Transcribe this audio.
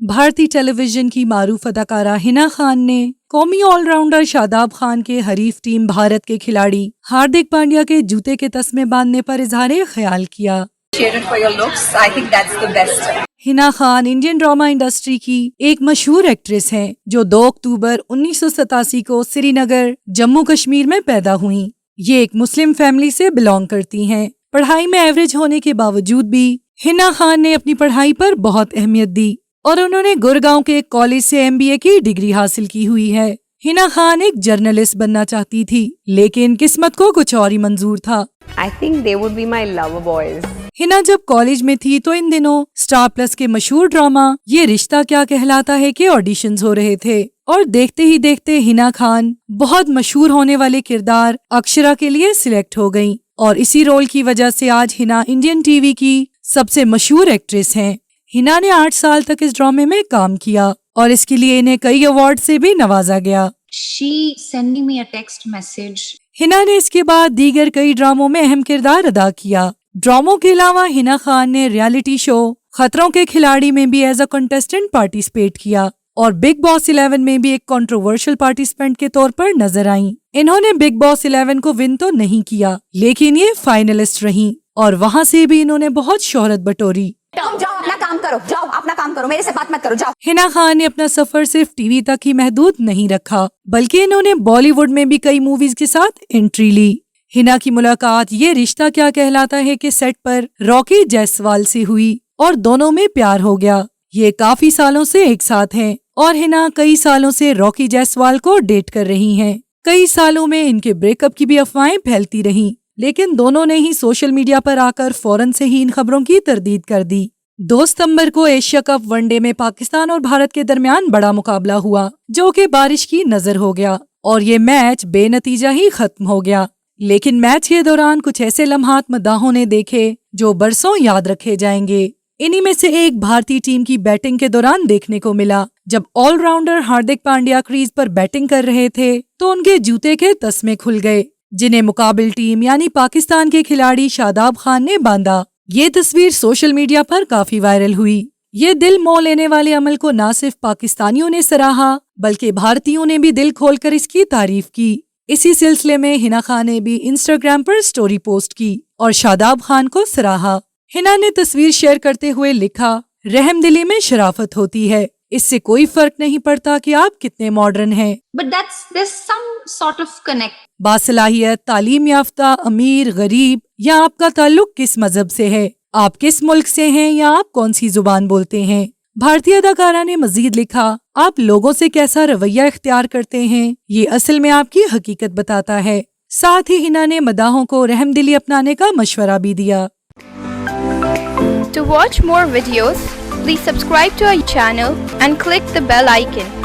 भारतीय टेलीविजन की मारूफ अदाकारा हिना खान ने कौमी ऑलराउंडर शादाब खान के हरीफ टीम भारत के खिलाड़ी हार्दिक पांड्या के जूते के तस्मे बांधने पर इजहार ख्याल किया। Hina Khan Indian drama industry की एक मशहूर एक्ट्रेस हैं, जो 2 अक्टूबर 1987 को श्रीनगर, जम्मू कश्मीर में पैदा हुईं। ये एक मुस्लिम फैमिली से बिलोंग करती हैं। पढ़ाई में एवरेज होने के बावजूद भी हिना खान ने अपनी पढ़ाई पर बहुत अहमियत दी और उन्होंने गुड़गांव के एक कॉलेज से MBA की डिग्री हासिल की हुई है। हिना खान एक जर्नलिस्ट बनना चाहती थी, लेकिन किस्मत को कुछ और ही मंजूर था। I think they would be my lover boys. Hina जब कॉलेज में थी तो इन दिनों स्टार प्लस के मशहूर ड्रामा ये रिश्ता क्या कहलाता है के ऑडिशंस हो रहे थे और देखते ही देखते हिना खान बहुत मशहूर होने वाले किरदार अक्षरा के लिए सिलेक्ट हो गयी और इसी रोल की वजह से आज हिना इंडियन टीवी की सबसे मशहूर एक्ट्रेस हैं। हिना ने 8 साल तक इस ड्रामे में काम किया और इसके लिए इन्हें कई अवार्ड से भी नवाजा गया। She sending me a text message. Hina ने इसके बाद दीगर कई ड्रामों में अहम किरदार अदा किया। ड्रामों के अलावा हिना खान ने रियलिटी शो खतरों के खिलाड़ी में भी एज अ कंटेस्टेंट पार्टिसिपेट किया और बिग बॉस 11 में भी एक कंट्रोवर्शियल पार्टिसिपेंट के तौर पर नजर आईं। इन्होंने बिग बॉस 11 को विन तो नहीं किया, लेकिन ये फाइनलिस्ट रहीं और वहां से भी इन्होंने बहुत शोहरत बटोरी। जाओ अपना काम करो, जाओ अपना काम करो, मेरे से बात मत करो, जाओ। हिना खान ने अपना सफर सिर्फ टीवी तक ही महदूद नहीं रखा, बल्कि इन्होंने बॉलीवुड में भी कई मूवीज के साथ एंट्री ली। हिना की मुलाकात ये रिश्ता क्या कहलाता है के सेट पर रॉकी जायसवाल से हुई और दोनों में प्यार हो गया। ये काफी सालों से एक साथ हैं और हिना कई सालों से रॉकी जायसवाल को डेट कर रही हैं। कई सालों में इनके ब्रेकअप की भी अफवाहें फैलती रहीं, लेकिन दोनों ने ही सोशल मीडिया पर आकर फौरन से ही इन खबरों की तरदीद कर दी। 2 सितंबर को एशिया कप वनडे में पाकिस्तान और भारत के दरमियान बड़ा मुकाबला हुआ, जो कि बारिश की नजर हो गया और ये मैच बेनतीजा ही खत्म हो गया। लेकिन मैच के दौरान कुछ ऐसे लम्हात मद्दाहों ने देखे जो बरसों याद रखे जाएंगे। इन्हीं में से एक भारतीय टीम की बैटिंग के दौरान देखने को मिला, जब ऑलराउंडर हार्दिक पांड्या क्रीज पर बैटिंग कर रहे थे तो उनके जूते के तस्मे खुल गए, जिन्हें मुकाबिल टीम यानी पाकिस्तान के खिलाड़ी शादाब खान ने बांधा। ये तस्वीर सोशल मीडिया पर काफी वायरल हुई। ये दिल मोह लेने वाले अमल को न सिर्फ पाकिस्तानियों ने सराहा, बल्कि भारतीयों ने भी दिल खोलकर इसकी तारीफ की। इसी सिलसिले में हिना खान ने भी इंस्टाग्राम पर स्टोरी पोस्ट की और शादाब खान को सराहा। हिना ने तस्वीर शेयर करते हुए लिखा, रहमदिली में शराफत होती है, इससे कोई फर्क नहीं पड़ता कि आप कितने मॉडर्न हैं। But there's some sort of connect. बासलाहियत, तालीम याफ्ता, अमीर, गरीब या आपका ताल्लुक किस मजहब से है, आप किस मुल्क से हैं या आप कौन सी जुबान बोलते हैं। भारतीय अदाकारा ने मजीद लिखा, आप लोगों से कैसा रवैया इख्तियार करते हैं ये असल में आपकी हकीकत बताता है। साथ ही हिना ने मदाहों को रहमदिली अपनाने का मशवरा भी दिया। To watch more videos, please subscribe to our channel and click the bell icon.